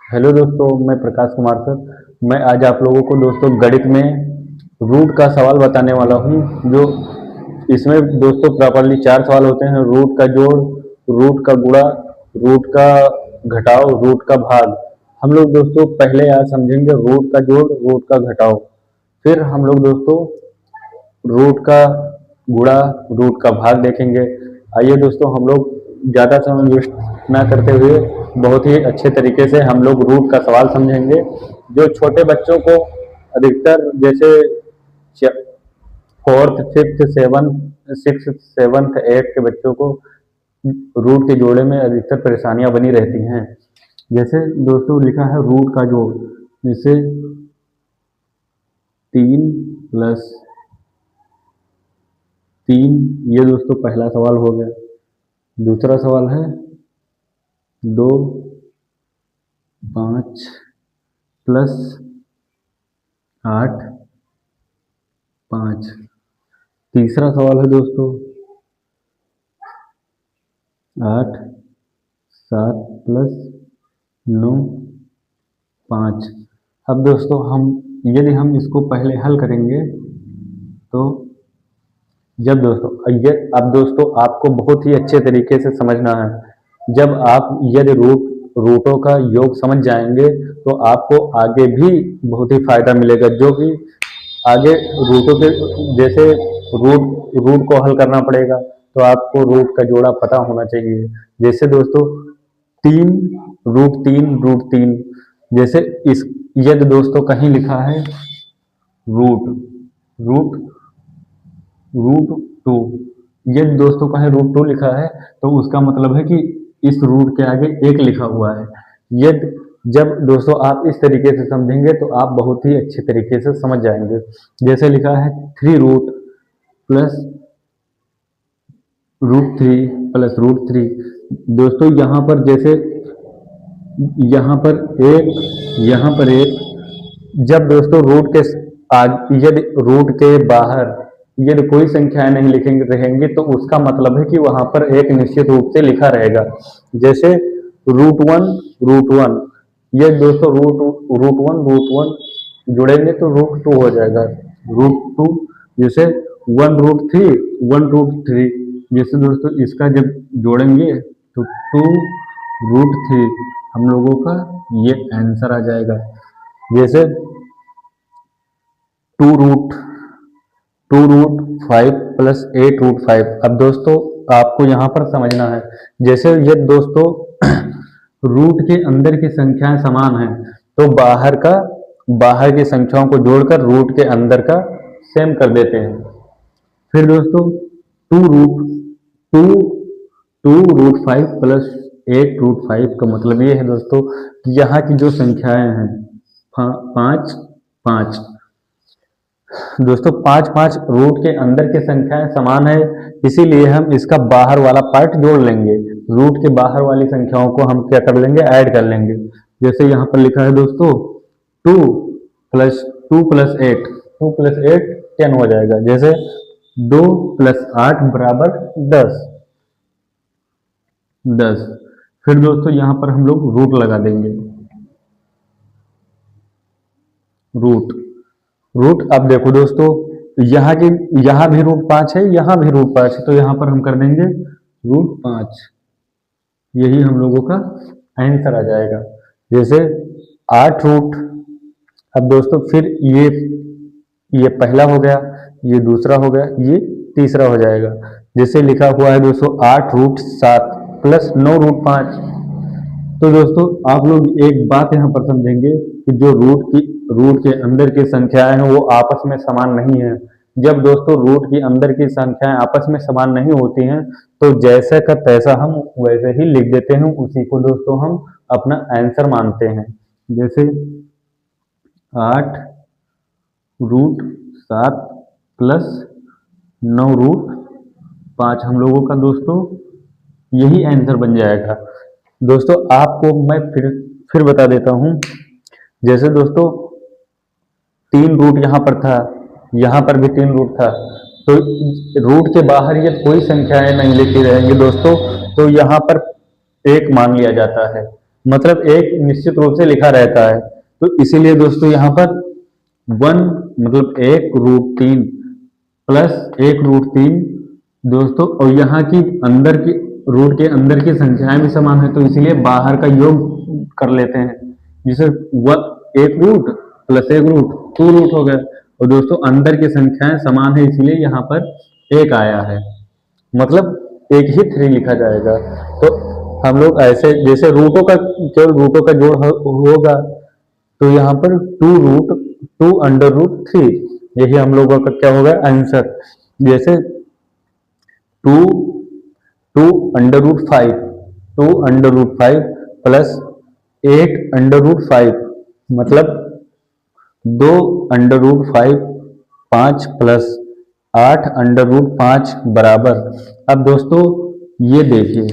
Hello दोस्तों, मैं Prakash Kumar sir. मैं आज आप लोगों को दोस्तों गणित में रूट का सवाल बताने वाला हूँ। जो इसमें दोस्तों प्रॉपरली चार सवाल होते हैं। रूट का जोड़, रूट का गुणा, रूट का घटाव, रूट का भाग। हम लोग दोस्तों पहले आज समझेंगे रूट का जोड़, रूट का घटाव। फिर हम लोग दोस्तों रूट का गुणा, रूट का भाग देखेंगे। आइए दोस्तों, हम लोग ज़्यादा समय वेस्ट ना करते हुए बहुत ही अच्छे तरीके से हम लोग रूट का सवाल समझेंगे। जो छोटे बच्चों को अधिकतर जैसे fourth, fifth, seventh, six, seventh, eighth के बच्चों को रूट के जोड़े में अधिकतर परेशानियां बनी रहती हैं। जैसे दोस्तों लिखा है रूट का जोड़, जैसे 3 + 3। ये दोस्तों पहला सवाल हो गया। दूसरा सवाल है 2 + 5 + 8 + 5। तीसरा सवाल है दोस्तों 8 + 7 + 9 + 5। अब दोस्तों यदि हम इसको पहले हल करेंगे तो अब दोस्तों आपको बहुत ही अच्छे तरीके से समझना है। जब आप यदि रूटों का योग समझ जाएंगे तो आपको आगे भी बहुत ही फायदा मिलेगा। जो कि आगे रूटों के जैसे रूट को हल करना पड़ेगा तो आपको रूट का जोड़ा पता होना चाहिए। जैसे दोस्तों 3 √3 √3। जैसे इस यदि दोस्तों कहीं लिखा है रूट रूट √2, यदि दोस्तों कहीं √2 लिखा है तो उसका मतलब है कि इस रूट के आगे एक लिखा हुआ है। यदि जब दोस्तों आप इस तरीके से समझेंगे तो आप बहुत ही अच्छे तरीके से समझ जाएंगे। जैसे लिखा है 3 + √3 + √3। दोस्तों यहाँ पर जैसे यहाँ पर एक, यहाँ पर एक। जब दोस्तों यदि रूट के बाहर यदि कोई संख्याएं नहीं लिखेंगे रहेंगी तो उसका मतलब है कि वहां पर एक निश्चित रूप से लिखा रहेगा। जैसे √1 √1। ये दोस्तों √1 जुड़ेंगे तो √2 हो जाएगा। √2। जैसे 1 √3 जैसे दोस्तों इसका जब जोड़ेंगे तो 2 √3 हम लोगों का ये आंसर आ जाएगा। जैसे 2 √5 + 8 √5। अब दोस्तों आपको यहाँ पर समझना है। जैसे ये दोस्तों रूट के अंदर की संख्याएं समान हैं तो बाहर की संख्याओं को जोड़कर रूट के अंदर का सेम कर देते हैं। फिर दोस्तों 2 √5 + 8 √5 का मतलब ये है दोस्तों कि यहाँ की जो संख्याएं हैं 5 5। दोस्तों 5 5 रूट के अंदर की संख्याएं समान है, इसीलिए हम इसका बाहर वाला पार्ट जोड़ लेंगे। रूट के बाहर वाली संख्याओं को हम क्या कर लेंगे, ऐड कर लेंगे। जैसे यहाँ पर लिखा है दोस्तों 2 + 2 + 8 2 + 8 10 हो जाएगा। जैसे 2 + 8 = 10। फिर दोस्तों यहाँ पर हम लोग रूट लगा देंगे। रूट अब देखो दोस्तों यहाँ भी √5 है, यहाँ भी √5 है, तो यहाँ पर हम कर देंगे √5। यही हम लोगों का आंसर आ जाएगा। जैसे 8 रूट। अब दोस्तों फिर ये पहला हो गया, ये दूसरा हो गया, ये तीसरा हो जाएगा। जैसे लिखा हुआ है दोस्तों 8 √7 + 9 √5। तो दोस्तों आप लोग एक बात यहाँ पर समझेंगे कि जो रूट के अंदर की संख्याएं हैं वो आपस में समान नहीं है। जब दोस्तों रूट के अंदर की संख्याएं आपस में समान नहीं होती हैं तो जैसे का तैसा हम वैसे ही लिख देते हैं, उसी को दोस्तों हम अपना आंसर मानते हैं। जैसे 8 √7 + 9 √5 हम लोगों का दोस्तों यही आंसर बन जाएगा। दोस्तों आपको मैं फिर बता देता हूँ। जैसे दोस्तों 3 रूट यहाँ पर था, यहाँ पर भी 3 रूट था, तो रूट के बाहर ये कोई संख्याएं नहीं लिखी रहेंगी दोस्तों, तो यहाँ पर एक मान लिया जाता है। मतलब एक निश्चित रूप से लिखा रहता है। तो इसीलिए दोस्तों यहाँ पर 1 मतलब 1√3 प्लस 1√3 दोस्तों, और यहाँ की अंदर की रूट के अंदर की संख्याएं भी समान है, तो इसीलिए बाहर का योग कर लेते हैं, जिसे 1 रूट प्लस 1 रूट 2 रूट हो गया। और दोस्तों अंदर की संख्याएं समान है, इसीलिए यहाँ पर 1 आया है, मतलब एक ही 3 लिखा जाएगा। तो हम लोग ऐसे जैसे रूटों का केवल रूटों का जोड़ होगा, तो यहाँ पर 2√2√3 यही हम लोगों का क्या होगा आंसर। जैसे 2 2√5 2√5 प्लस 8√5 मतलब 2√5 5 प्लस 8√5 बराबर। अब दोस्तों ये देखिए,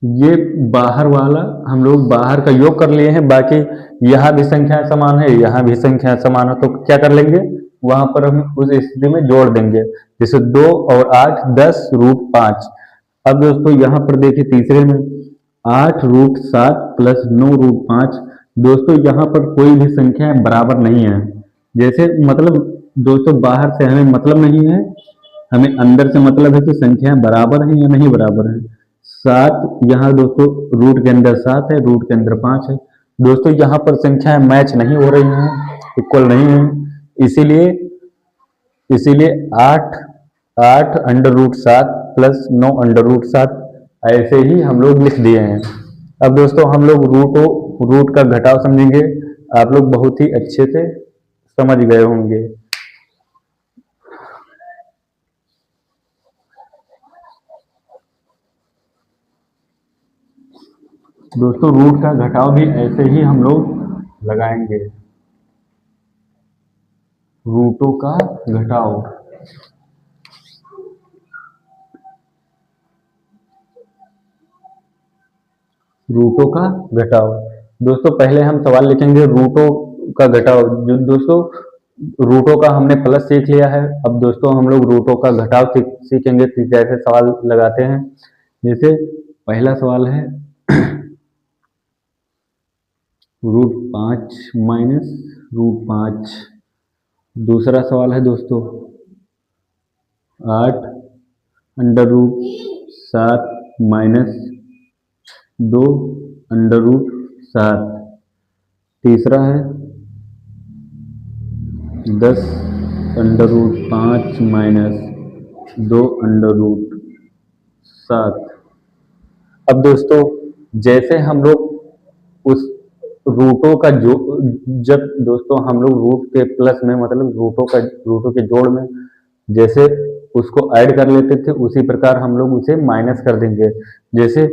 ये बाहर वाला हम लोग बाहर का योग कर लिए हैं, बाकी यहाँ भी संख्याएं समान है, यहाँ भी संख्याएं समान है, तो क्या कर लेंगे, वहां पर हम उस स्थिति में जोड़ देंगे। जैसे 2 और 8 10√5। अब दोस्तों यहाँ पर देखिए तीसरे में 8√7 प्लस 9√5। दोस्तों यहाँ पर कोई भी संख्या बराबर नहीं है। जैसे मतलब दोस्तों बाहर से हमें मतलब नहीं है, हमें अंदर से मतलब है कि संख्याएं बराबर हैं या नहीं बराबर हैं। 7 यहाँ दोस्तों रूट के अंदर 7 है, रूट के अंदर 5 है। दोस्तों यहाँ पर संख्याएं मैच नहीं हो रही हैं, इक्वल नहीं है, इसीलिए इसीलिए 8 8√7 प्लस 9√7 ऐसे ही हम लोग लिख दिए हैं। अब दोस्तों हम लोग रूट का घटाव समझेंगे, आप लोग बहुत ही अच्छे से समझ गए होंगे। दोस्तों रूट का घटाव भी ऐसे ही हम लोग लगाएंगे, रूटों का घटाव। रूटों का घटाव दोस्तों पहले हम सवाल लिखेंगे रूटों का घटाव। जो दोस्तों रूटों का हमने प्लस सीख लिया है, अब दोस्तों हम लोग रूटों का घटाव सीखेंगे कि कैसे सवाल लगाते हैं। जैसे पहला सवाल है √5 माइनस √5। दूसरा सवाल है दोस्तों 8√7 माइनस 2√7। तीसरा है 10√5 माइनस 2√7। अब दोस्तों जैसे हम लोग उस रूटों का जो जब दोस्तों हम लोग रूट के प्लस में मतलब रूटों के जोड़ में जैसे उसको ऐड कर लेते थे, उसी प्रकार हम लोग उसे माइनस कर देंगे। जैसे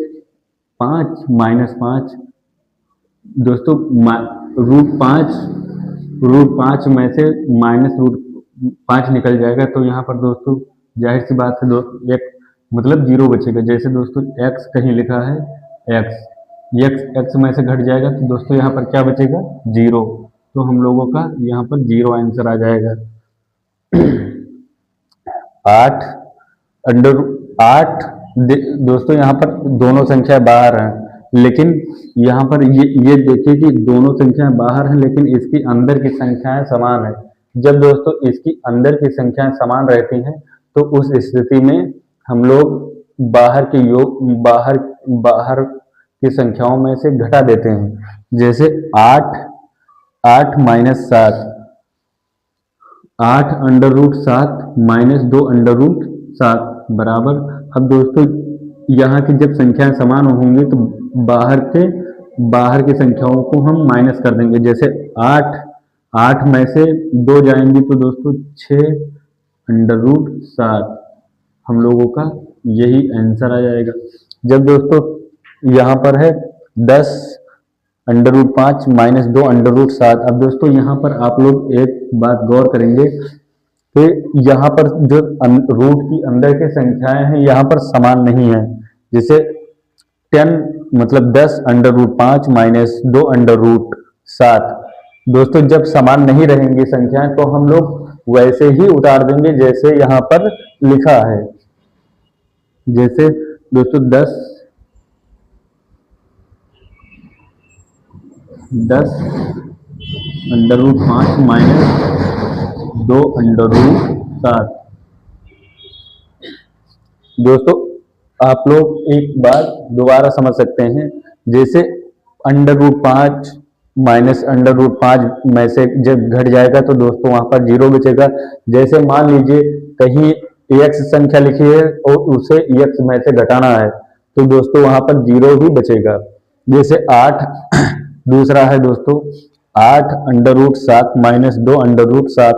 5 माइनस 5 दोस्तों √5 में से माइनस √5 निकल जाएगा, तो यहाँ पर दोस्तों जाहिर सी बात है एक मतलब 0 बचेगा। जैसे दोस्तों x कहीं लिखा है x में से घट जाएगा, तो दोस्तों यहाँ पर क्या बचेगा 0, तो हम लोगों का यहाँ पर 0 आंसर आ जाएगा। 8 दोस्तों यहाँ पर दोनों संख्या बाहर हैं, लेकिन यहाँ पर ये देखिए कि दोनों संख्याएं बाहर हैं, लेकिन इसकी अंदर की संख्याएं समान है। जब दोस्तों इसकी अंदर की संख्याएं समान रहती हैं, तो उस स्थिति में हम लोग बाहर की संख्याओं में से घटा देते हैं। जैसे 8 माइनस 7 8√7 माइनस 2√7 बराबर। अब दोस्तों यहाँ की जब संख्याएं समान होंगी, तो बाहर की संख्याओं को हम माइनस कर देंगे। जैसे 8 में से 2 जाएंगी, तो दोस्तों 6√7 हम लोगों का यही आंसर आ जाएगा। जब दोस्तों यहाँ पर है 10√5 माइनस 2√7। अब दोस्तों यहाँ पर आप लोग एक बात गौर करेंगे कि यहाँ पर जो रूट की अंदर की संख्याएं हैं यहाँ पर समान नहीं है। जैसे 10 मतलब 10√5 माइनस 2√7। दोस्तों जब समान नहीं रहेंगी संख्याएं, तो हम लोग वैसे ही उतार देंगे जैसे यहाँ पर लिखा है। जैसे दोस्तों 10 10√5 माइनस 2√7। दोस्तों आप लोग एक बार दोबारा समझ सकते हैं, जैसे √5 माइनस √5 में से जब घट जाएगा तो दोस्तों वहां पर जीरो बचेगा। जैसे मान लीजिए कहीं x संख्या लिखी है और उसे x में से घटाना है तो दोस्तों वहां पर जीरो ही बचेगा। जैसे 8 दूसरा है दोस्तों 8√7 माइनस 2√7।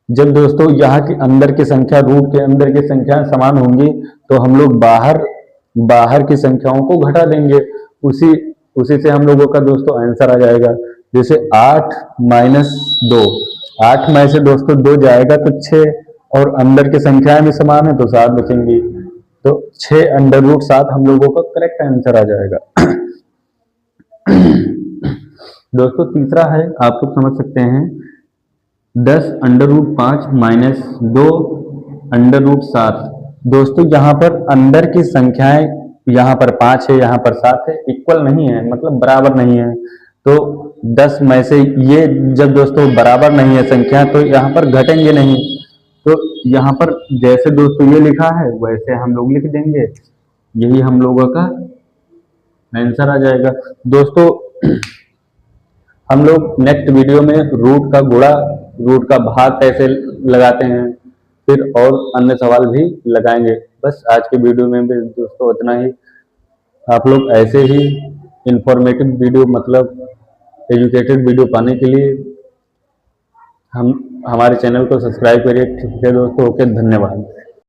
जब दोस्तों यहाँ की अंदर की संख्या रूट के अंदर की संख्या समान होंगी तो हम लोग बाहर की संख्याओं को घटा देंगे, उसी उसी से हम लोगों का दोस्तों आंसर आ जाएगा। जैसे 8 माइनस 2, 8 में से दोस्तों 2 जाएगा तो 6, और अंदर की संख्याएं भी समान है तो 7 बचेंगी, तो 6√7 हम लोगों का करेक्ट आंसर आ जाएगा। दोस्तों तीसरा है, आप लोग समझ सकते हैं, 10√5 माइनस 2√7। दोस्तों यहाँ पर अंदर की संख्याएं, यहाँ पर 5 है, यहाँ पर 7 है, इक्वल नहीं है, मतलब बराबर नहीं है। तो 10 में से ये जब दोस्तों बराबर नहीं है संख्या तो यहाँ पर घटेंगे नहीं, तो यहाँ पर जैसे दोस्तों ये लिखा है वैसे हम लोग लिख देंगे, यही हम लोगों का आंसर आ जाएगा। दोस्तों हम लोग नेक्स्ट वीडियो में रूट का गुणा, रूट का भाग कैसे लगाते हैं, फिर और अन्य सवाल भी लगाएंगे। बस आज के वीडियो में भी दोस्तों इतना ही। आप लोग ऐसे ही इंफॉर्मेटिव वीडियो, मतलब एजुकेटेड वीडियो पाने के लिए हमारे चैनल को सब्सक्राइब करिए। ठीक है दोस्तों, ओके, धन्यवाद।